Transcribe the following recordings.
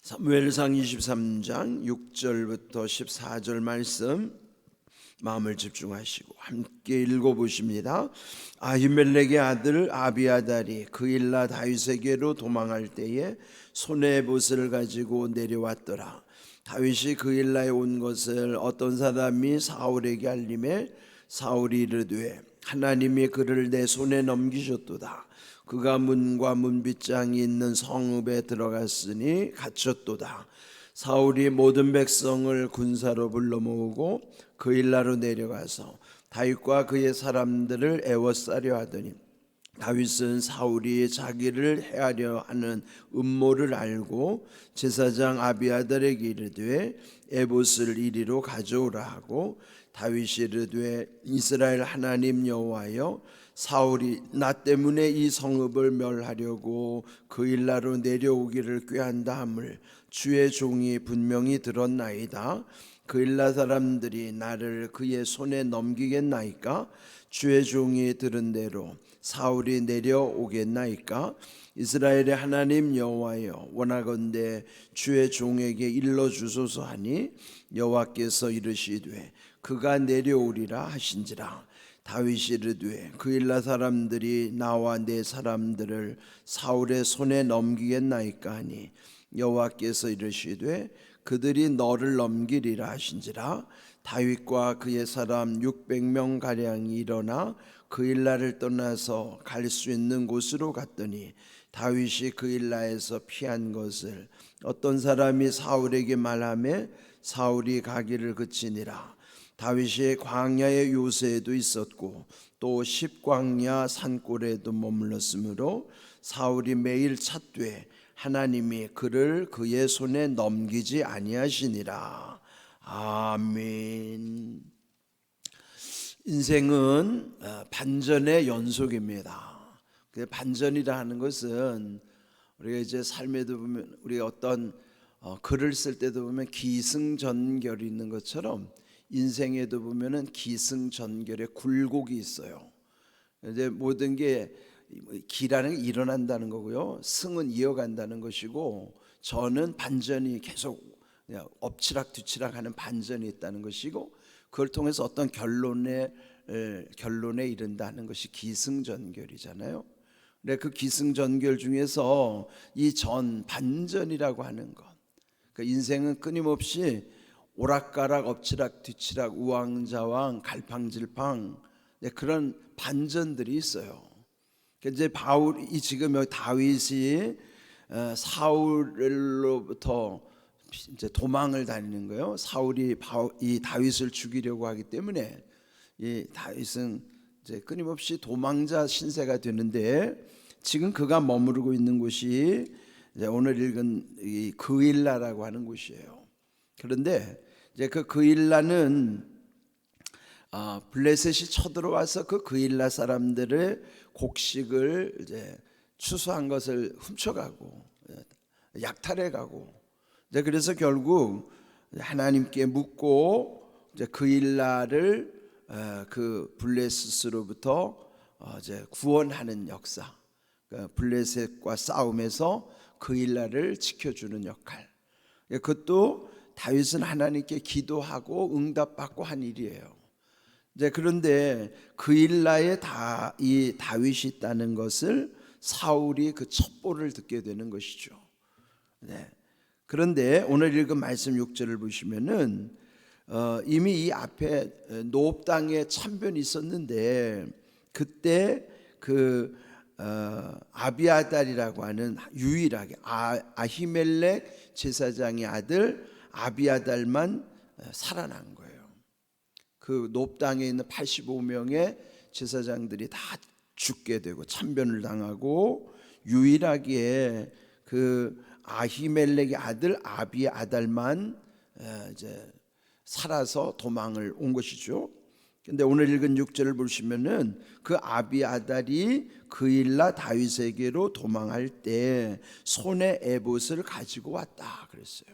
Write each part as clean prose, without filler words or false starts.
사무엘상 23장 6절부터 14절 말씀 마음을 집중하시고 함께 읽어보십니다. 아히멜렉의 아들 아비아달이 그일라 다윗에게로 도망할 때에 손에 봇을 가지고 내려왔더라. 다윗이 그일라에 온 것을 어떤 사람이 사울에게 알림해 사울이 이르되 하나님이 그를 내 손에 넘기셨도다. 그가 문과 문빗장이 있는 성읍에 들어갔으니 갇혔도다. 사울이 모든 백성을 군사로 불러 모으고 그일라로 내려가서 다윗과 그의 사람들을 애워싸려 하더니 다윗은 사울이 자기를 해하려 하는 음모를 알고 제사장 아비아달에게 이르되 에봇을 이리로 가져오라 하고 다윗이 이르되 이스라엘 하나님 여호와여 사울이 나 때문에 이 성읍을 멸하려고 그일라로 내려오기를 꾀한다 함을 주의 종이 분명히 들었나이다. 그일라 사람들이 나를 그의 손에 넘기겠나이까? 주의 종이 들은 대로 사울이 내려오겠나이까? 이스라엘의 하나님 여호와여 원하건대 주의 종에게 일러주소서 하니 여호와께서 이르시되 그가 내려오리라 하신지라. 다윗이 이르되 그일라 사람들이 나와 내 사람들을 사울의 손에 넘기겠나이까 하니 여호와께서 이르시되 그들이 너를 넘기리라 하신지라. 다윗과 그의 사람 600명 가량이 일어나 그일라를 떠나서 갈 수 있는 곳으로 갔더니 다윗이 그일라에서 피한 것을 어떤 사람이 사울에게 말하매 사울이 가기를 그치니라. 다윗이 광야의 요새에도 있었고 또 십광야 산골에도 머물렀으므로 사울이 매일 찾되 하나님이 그를 그의 손에 넘기지 아니하시니라. 아멘. 인생은 반전의 연속입니다. 반전이라 하는 것은 우리가 이제 삶에도 보면 우리가 어떤 글을 쓸 때도 보면 기승전결이 있는 것처럼 인생에도 보면은 기승전결의 굴곡이 있어요. 이제 모든 게 기라는 게 일어난다는 거고요, 승은 이어간다는 것이고, 저는 반전이 계속 엎치락뒤치락하는 반전이 있다는 것이고, 그걸 통해서 어떤 결론에 이른다는 것이 기승전결이잖아요. 근데 그 기승전결 중에서 이 반전이라고 하는 것, 그 인생은 끊임없이 오락가락 엎치락뒤치락 우왕좌왕 갈팡질팡 그런 반전들이 있어요. 이제 바울이 지금 여기 다윗이 사울로부터 이제 도망을 다니는 거예요. 사울이 이 다윗을 죽이려고 하기 때문에 이 다윗은 이제 끊임없이 도망자 신세가 되는데, 지금 그가 머무르고 있는 곳이 이제 오늘 읽은 이 그일라라고 하는 곳이에요. 그런데 이제 그 그일라는 블레셋이 쳐들어와서 그 그일라 사람들의 곡식을 이제 추수한 것을 훔쳐가고 약탈해가고, 이제 그래서 결국 하나님께 묻고 이제 그일라를 그 블레셋으로부터 이제 구원하는 역사, 블레셋과 싸움에서 그일라를 지켜주는 역할, 그것도 다윗은 하나님께 기도하고 응답받고 한 일이에요. 이제 그런데 그일라에 이 다윗이 있다는 것을 사울이 그 첩보를 듣게 되는 것이죠. 네. 그런데 오늘 읽은 말씀 6절을 보시면은 이미 이 앞에 노업 땅에 참변이 있었는데, 그때 그 아비아달이라고 하는 유일하게 아히멜렉 제사장의 아들 아비아달만 살아난 거예요. 그 노업 땅에 있는 85명의 제사장들이 다 죽게 되고 참변을 당하고, 유일하게 그 아히멜렉의 아들 아비아달만 이제 살아서 도망을 온 것이죠. 근데 오늘 읽은 6절을 보시면은 그 아비아달이 그일라 다윗에게로 도망할 때 손에 에봇을 가지고 왔다 그랬어요.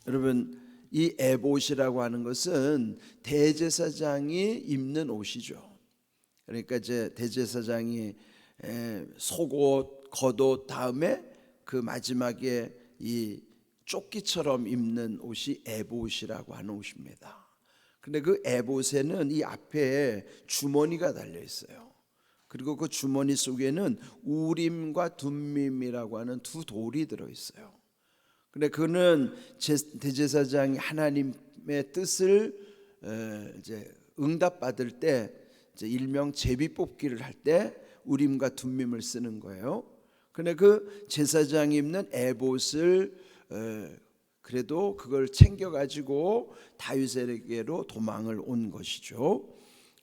여러분, 이 에봇이라고 하는 것은 대제사장이 입는 옷이죠. 그러니까 이제 대제사장이 속옷, 겉옷 다음에 그 마지막에 이 조끼처럼 입는 옷이 에봇이라고 하는 옷입니다. 근데 그 에봇에는 이 앞에 주머니가 달려 있어요. 그리고 그 주머니 속에는 우림과 둠밈이라고 하는 두 돌이 들어 있어요. 근데 그는 대제사장이 하나님의 뜻을 이제 응답받을 때, 이제 일명 제비 뽑기를 할 때 우림과 둠밈을 쓰는 거예요. 근데 그 제사장이 입는 에봇을 그래도 그걸 챙겨가지고 다윗에게로 도망을 온 것이죠.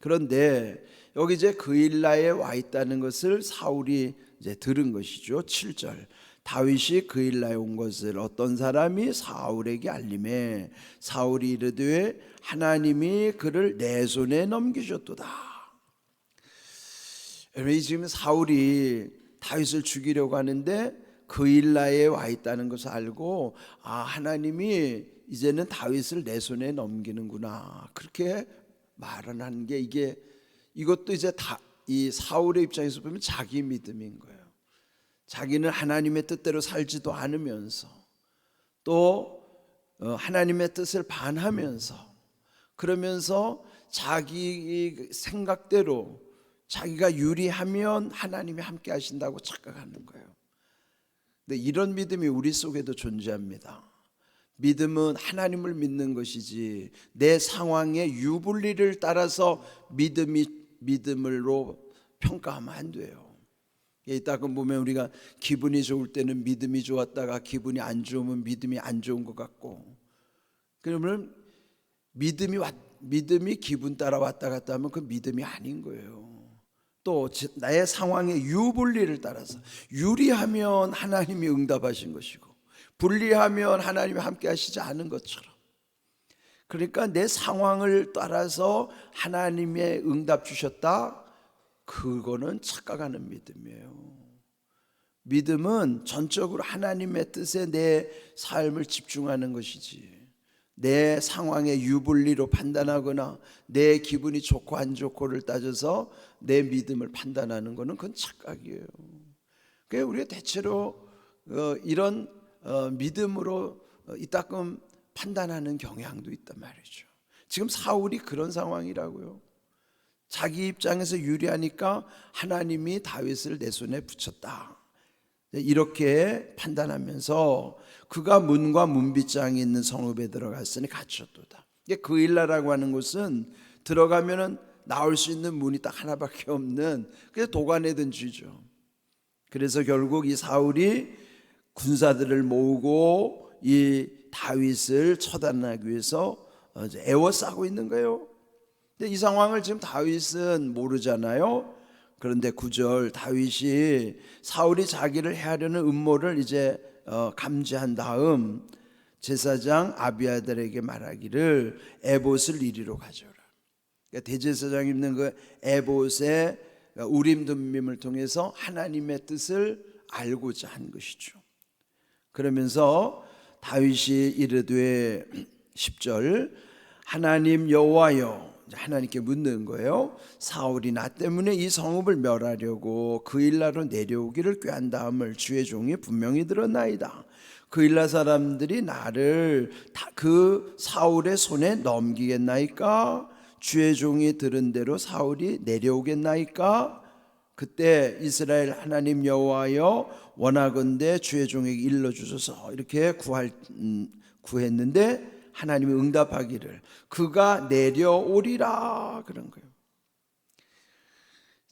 그런데 여기 이제 그일라에 와 있다는 것을 사울이 이제 들은 것이죠. 7절, 다윗이 그일라에 온 것을 어떤 사람이 사울에게 알림해 사울이 이르되 하나님이 그를 내 손에 넘기셨도다. 여러분, 지금 사울이 다윗을 죽이려고 하는데 그일라에 와 있다는 것을 알고, 하나님이 이제는 다윗을 내 손에 넘기는구나, 그렇게 말을 하는 게, 이것도 이제 이 사울의 입장에서 보면 자기 믿음인 거예요. 자기는 하나님의 뜻대로 살지도 않으면서 또 하나님의 뜻을 반하면서, 그러면서 자기 생각대로 자기가 유리하면 하나님이 함께 하신다고 착각하는 거예요. 근데 이런 믿음이 우리 속에도 존재합니다. 믿음은 하나님을 믿는 것이지 내 상황의 유불리를 따라서 믿음으로 평가하면 안 돼요. 이따가 보면 우리가 기분이 좋을 때는 믿음이 좋았다가 기분이 안 좋으면 믿음이 안 좋은 것 같고, 그러면 믿음이 기분 따라 왔다 갔다 하면 그 믿음이 아닌 거예요. 또 나의 상황의 유불리를 따라서 유리하면 하나님이 응답하신 것이고 불리하면 하나님이 함께 하시지 않은 것처럼, 그러니까 내 상황을 따라서 하나님의 응답 주셨다, 그거는 착각하는 믿음이에요. 믿음은 전적으로 하나님의 뜻에 내 삶을 집중하는 것이지, 내 상황의 유불리로 판단하거나 내 기분이 좋고 안 좋고를 따져서 내 믿음을 판단하는 것은 그건 착각이에요. 그러니까 우리가 대체로 이런 믿음으로 이따금 판단하는 경향도 있단 말이죠. 지금 사울이 그런 상황이라고요. 자기 입장에서 유리하니까 하나님이 다윗을 내 손에 붙였다, 이렇게 판단하면서 그가 문과 문빗장이 있는 성읍에 들어갔으니 갇혔도다. 그일라라고 하는 곳은 들어가면은 나올 수 있는 문이 딱 하나밖에 없는, 그래서 도관에든 쥐죠. 그래서 결국 이 사울이 군사들을 모으고 이 다윗을 처단하기 위해서 애워싸고 있는 거예요. 근데 이 상황을 지금 다윗은 모르잖아요. 그런데 9절, 다윗이 사울이 자기를 해하려는 음모를 이제 감지한 다음 제사장 아비아달에게 말하기를 에봇을 이리로 가져오라. 그러니까 대제사장이 입는 그 에봇의 우림 둠밈을 통해서 하나님의 뜻을 알고자 한 것이죠. 그러면서 다윗이 이르되 10절, 하나님 여호와여, 하나님께 묻는 거예요. 사울이 나 때문에 이 성읍을 멸하려고 그일라로 내려오기를 꾀한 다음을 주의 종이 분명히 들었나이다. 그일라 사람들이 나를 그 사울의 손에 넘기겠나이까? 주의 종이 들은 대로 사울이 내려오겠나이까? 그때 이스라엘 하나님 여호와여, 원하건대 주의 종에게 일러주소서, 이렇게 구했는데 하나님이 응답하기를 그가 내려오리라, 그런 거예요.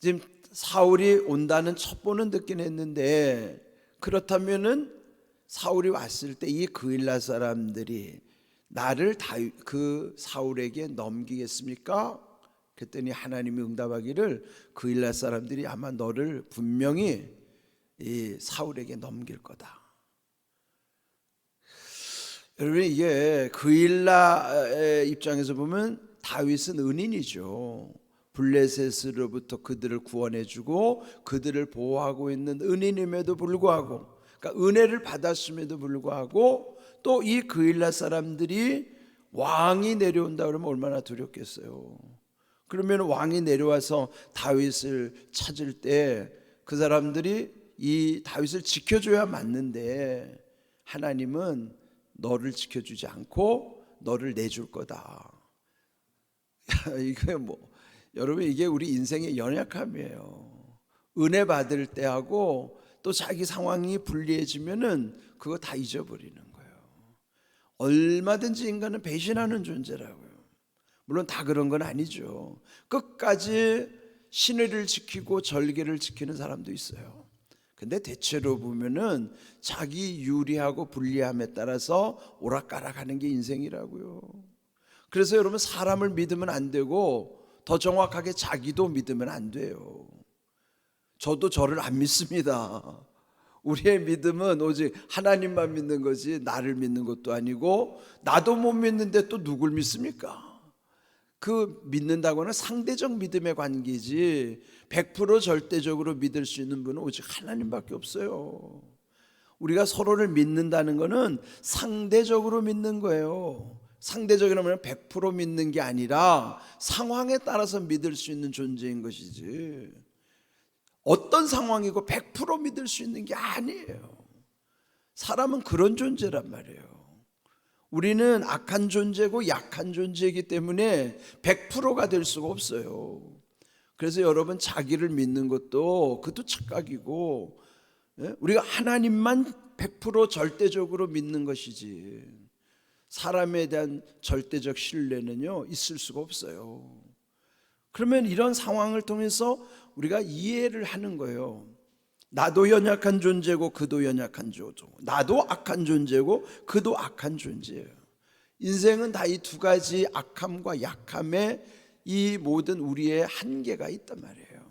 지금 사울이 온다는 첩보는 듣긴 했는데, 그렇다면은 사울이 왔을 때 이 그일라 사람들이 나를 그 사울에게 넘기겠습니까? 그랬더니 하나님이 응답하기를 그일라 사람들이 아마 너를 분명히 이 사울에게 넘길 거다. 여러분, 이게 그일라의 입장에서 보면 다윗은 은인이죠. 블레셋으로부터 그들을 구원해주고 그들을 보호하고 있는 은인임에도 불구하고, 그러니까 은혜를 받았음에도 불구하고 또 이 그일라 사람들이 왕이 내려온다 그러면 얼마나 두렵겠어요. 그러면 왕이 내려와서 다윗을 찾을 때 그 사람들이 이 다윗을 지켜줘야 맞는데, 하나님은 너를 지켜주지 않고 너를 내줄 거다. 이게 여러분, 이게 우리 인생의 연약함이에요. 은혜 받을 때하고 또 자기 상황이 불리해지면은 그거 다 잊어버리는 거예요. 얼마든지 인간은 배신하는 존재라고요. 물론 다 그런 건 아니죠. 끝까지 신의를 지키고 절개를 지키는 사람도 있어요. 근데 대체로 보면은 자기 유리하고 불리함에 따라서 오락가락하는 게 인생이라고요. 그래서 여러분, 사람을 믿으면 안 되고 더 정확하게 자기도 믿으면 안 돼요. 저도 저를 안 믿습니다. 우리의 믿음은 오직 하나님만 믿는 거지 나를 믿는 것도 아니고, 나도 못 믿는데 또 누굴 믿습니까? 그 믿는다고는 상대적 믿음의 관계지 100% 절대적으로 믿을 수 있는 분은 오직 하나님밖에 없어요. 우리가 서로를 믿는다는 것은 상대적으로 믿는 거예요. 상대적이라면 100% 믿는 게 아니라 상황에 따라서 믿을 수 있는 존재인 것이지, 어떤 상황이고 100% 믿을 수 있는 게 아니에요. 사람은 그런 존재란 말이에요. 우리는 악한 존재고 약한 존재이기 때문에 100%가 될 수가 없어요. 그래서 여러분, 자기를 믿는 것도 그것도 착각이고, 우리가 하나님만 100% 절대적으로 믿는 것이지 사람에 대한 절대적 신뢰는요 있을 수가 없어요. 그러면 이런 상황을 통해서 우리가 이해를 하는 거예요. 나도 연약한 존재고 그도 연약한 존재고, 나도 악한 존재고 그도 악한 존재예요. 인생은 다 이 두 가지 악함과 약함에 이 모든 우리의 한계가 있단 말이에요.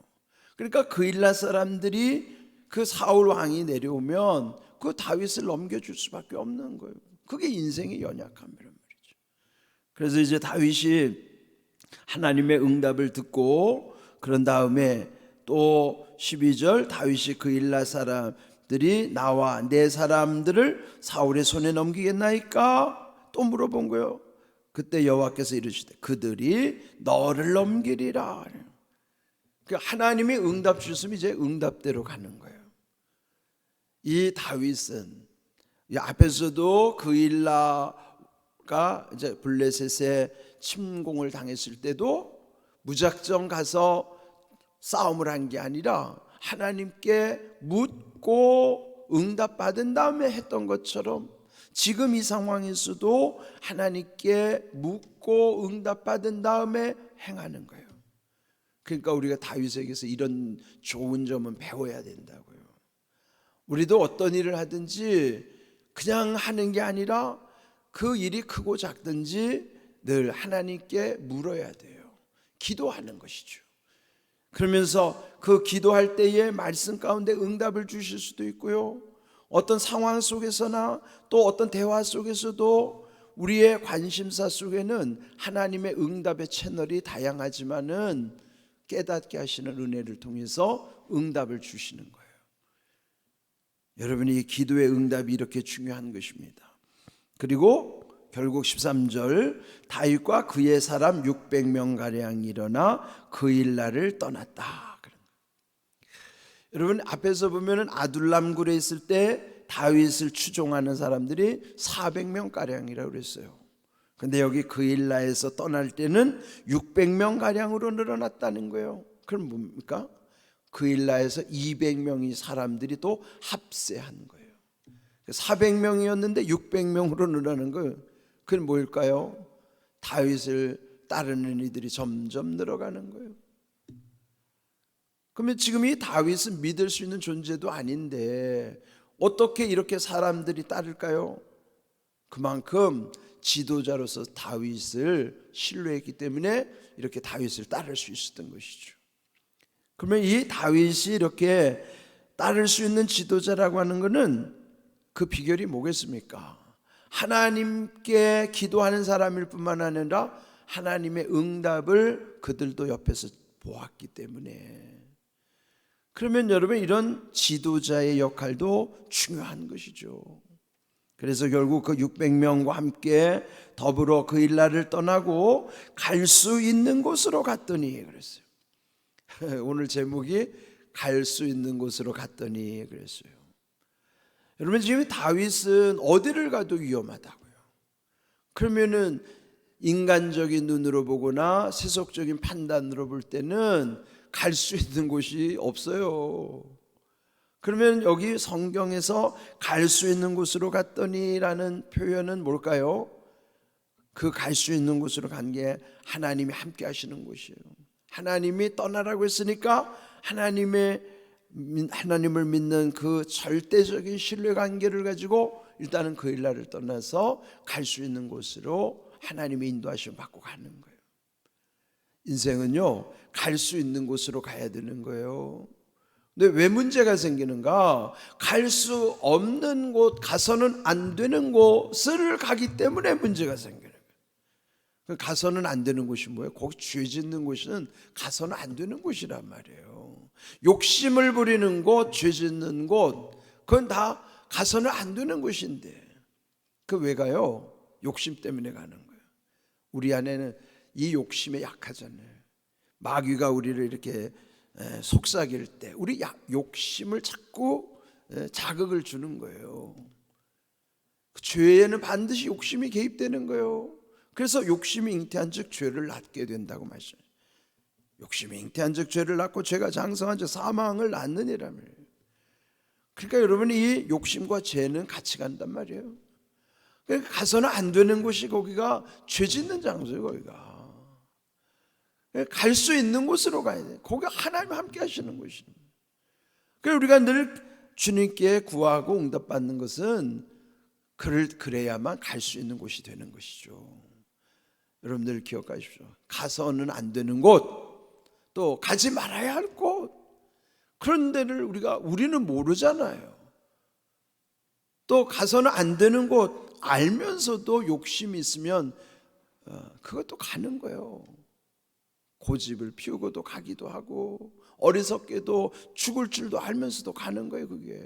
그러니까 그일라 사람들이 그 사울 왕이 내려오면 그 다윗을 넘겨줄 수밖에 없는 거예요. 그게 인생의 연약함이란 말이죠. 그래서 이제 다윗이 하나님의 응답을 듣고, 그런 다음에 또 12절, 다윗이 그일라 사람들이 나와 내 사람들을 사울의 손에 넘기겠나이까? 또 물어본 거예요. 그때 여호와께서 이르시되 그들이 너를 넘기리라. 하나님이 응답 주셨으면 이제 응답대로 가는 거예요. 이 다윗은 앞에서도 그일라가 이제 블레셋에 침공을 당했을 때도 무작정 가서 싸움을 한 게 아니라 하나님께 묻고 응답받은 다음에 했던 것처럼 지금 이 상황에서도 하나님께 묻고 응답받은 다음에 행하는 거예요. 그러니까 우리가 다윗에게서 이런 좋은 점은 배워야 된다고요. 우리도 어떤 일을 하든지 그냥 하는 게 아니라 그 일이 크고 작든지 늘 하나님께 물어야 돼요. 기도하는 것이죠. 그러면서 그 기도할 때에 말씀 가운데 응답을 주실 수도 있고요, 어떤 상황 속에서나 또 어떤 대화 속에서도 우리의 관심사 속에는 하나님의 응답의 채널이 다양하지만은 깨닫게 하시는 은혜를 통해서 응답을 주시는 거예요. 여러분이 기도의 응답이 이렇게 중요한 것입니다. 그리고 결국 13절, 다윗과 그의 사람 600명 가량 일어나 그일라를 떠났다. 여러분, 앞에서 보면은 아둘람굴에 있을 때 다윗을 추종하는 사람들이 400명 가량이라고 그랬어요. 근데 여기 그일라에서 떠날 때는 600명 가량으로 늘어났다는 거예요. 그럼 뭡니까? 그일라에서 200명이 사람들이 또 합세한 거예요. 400명이었는데 600명으로 늘어나는 거예요. 그건 뭘까요? 다윗을 따르는 이들이 점점 늘어가는 거예요. 그러면 지금 이 다윗은 믿을 수 있는 존재도 아닌데 어떻게 이렇게 사람들이 따를까요? 그만큼 지도자로서 다윗을 신뢰했기 때문에 이렇게 다윗을 따를 수 있었던 것이죠. 그러면 이 다윗이 이렇게 따를 수 있는 지도자라고 하는 것은 그 비결이 뭐겠습니까? 하나님께 기도하는 사람일 뿐만 아니라 하나님의 응답을 그들도 옆에서 보았기 때문에. 그러면 여러분, 이런 지도자의 역할도 중요한 것이죠. 그래서 결국 그 600명과 함께 더불어 그일라를 떠나고 갈 수 있는 곳으로 갔더니 그랬어요. 오늘 제목이 갈 수 있는 곳으로 갔더니 그랬어요. 여러분 지금 다윗은 어디를 가도 위험하다고요. 그러면은 인간적인 눈으로 보거나 세속적인 판단으로 볼 때는 갈 수 있는 곳이 없어요. 그러면 여기 성경에서 갈 수 있는 곳으로 갔더니라는 표현은 뭘까요? 그 갈 수 있는 곳으로 간 게 하나님이 함께 하시는 곳이에요. 하나님이 떠나라고 했으니까 하나님을 믿는 그 절대적인 신뢰관계를 가지고 일단은 그 일날을 떠나서 갈 수 있는 곳으로 하나님의 인도하심을 받고 가는 거예요. 인생은요, 갈 수 있는 곳으로 가야 되는 거예요. 근데 왜 문제가 생기는가? 갈 수 없는 곳, 가서는 안 되는 곳을 가기 때문에 문제가 생겨요. 가서는 안 되는 곳이 뭐예요? 거기 죄 짓는 곳은 가서는 안 되는 곳이란 말이에요. 욕심을 부리는 곳, 죄 짓는 곳, 그건 다 가서는 안 되는 곳인데 그 왜 가요? 욕심 때문에 가는 거예요. 우리 안에는 이 욕심에 약하잖아요. 마귀가 우리를 이렇게 속삭일 때 우리 욕심을 자꾸 자극을 주는 거예요. 그 죄에는 반드시 욕심이 개입되는 거예요. 그래서 욕심이 잉태한 즉 죄를 낳게 된다고 말씀해요. 욕심이 잉태한 즉 죄를 낳고 죄가 장성한 즉 사망을 낳느니라 말이에요. 그러니까 여러분 이 욕심과 죄는 같이 간단 말이에요. 그러니까 가서는 안 되는 곳이 거기가 죄 짓는 장소예요. 거기가 갈 수 있는 곳으로 가야 돼요. 거기가 하나님 함께 하시는 곳입니다. 그래서 우리가 늘 주님께 구하고 응답받는 것은 그래야만 갈 수 있는 곳이 되는 것이죠. 여러분들 기억하십시오. 가서는 안 되는 곳, 또 가지 말아야 할 곳, 그런 데를 우리는 모르잖아요. 또 가서는 안 되는 곳 알면서도 욕심이 있으면 그것도 가는 거예요. 고집을 피우고도 가기도 하고 어리석게도 죽을 줄도 알면서도 가는 거예요. 그게.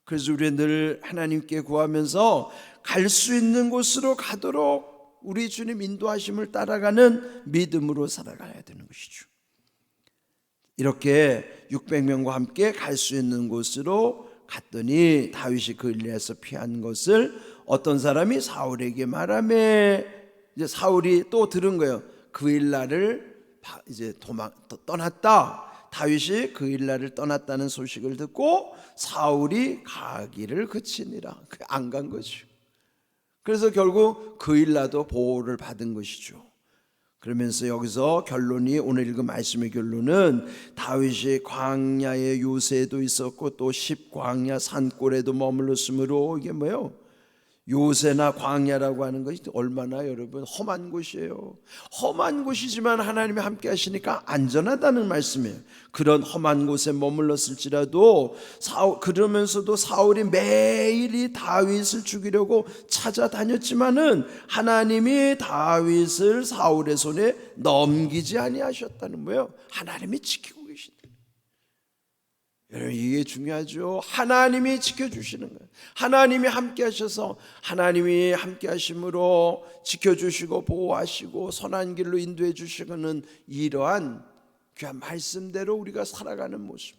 그래서 우리는 늘 하나님께 구하면서 갈 수 있는 곳으로 가도록 우리 주님 인도하심을 따라가는 믿음으로 살아가야 되는 것이죠. 이렇게 600명과 함께 갈 수 있는 곳으로 갔더니 다윗이 그 일에서 피한 것을 어떤 사람이 사울에게 말하매 이제 사울이 또 들은 거예요. 그 일날을 이제 떠났다. 다윗이 그 일날을 떠났다는 소식을 듣고 사울이 가기를 그치니라. 안 간 거죠. 그래서 결국 그 일날도 보호를 받은 것이죠. 그러면서 여기서 결론이 오늘 읽은 말씀의 결론은 다윗이 광야의 요새도 있었고 또 십광야 산골에도 머물렀으므로 이게 뭐예요? 요새나 광야라고 하는 것이 얼마나 여러분 험한 곳이에요. 험한 곳이지만 하나님이 함께 하시니까 안전하다는 말씀이에요. 그런 험한 곳에 머물렀을지라도 그러면서도 사울이 매일이 다윗을 죽이려고 찾아다녔지만은 하나님이 다윗을 사울의 손에 넘기지 아니하셨다는 거예요. 하나님이 지키고 계신다. 여러분 이게 중요하죠. 하나님이 지켜주시는 거예요. 하나님이 함께 하셔서 하나님이 함께 하심으로 지켜주시고 보호하시고 선한 길로 인도해 주시고는 이러한 귀한 말씀대로 우리가 살아가는 모습.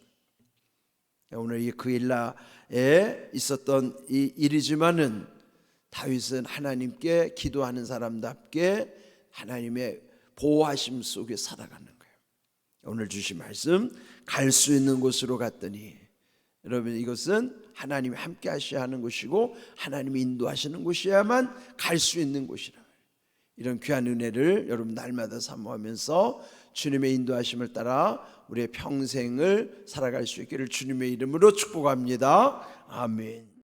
오늘 이 그 일날에 있었던 이 일이지만은 다윗은 하나님께 기도하는 사람답게 하나님의 보호하심 속에 살아가는 거예요. 오늘 주신 말씀 갈 수 있는 곳으로 갔더니 여러분 이것은 하나님이 함께 하셔야 하는 곳이고 하나님이 인도하시는 곳이야만 갈 수 있는 곳이라. 이런 귀한 은혜를 여러분 날마다 사모하면서 주님의 인도하심을 따라 우리의 평생을 살아갈 수 있기를 주님의 이름으로 축복합니다. 아멘.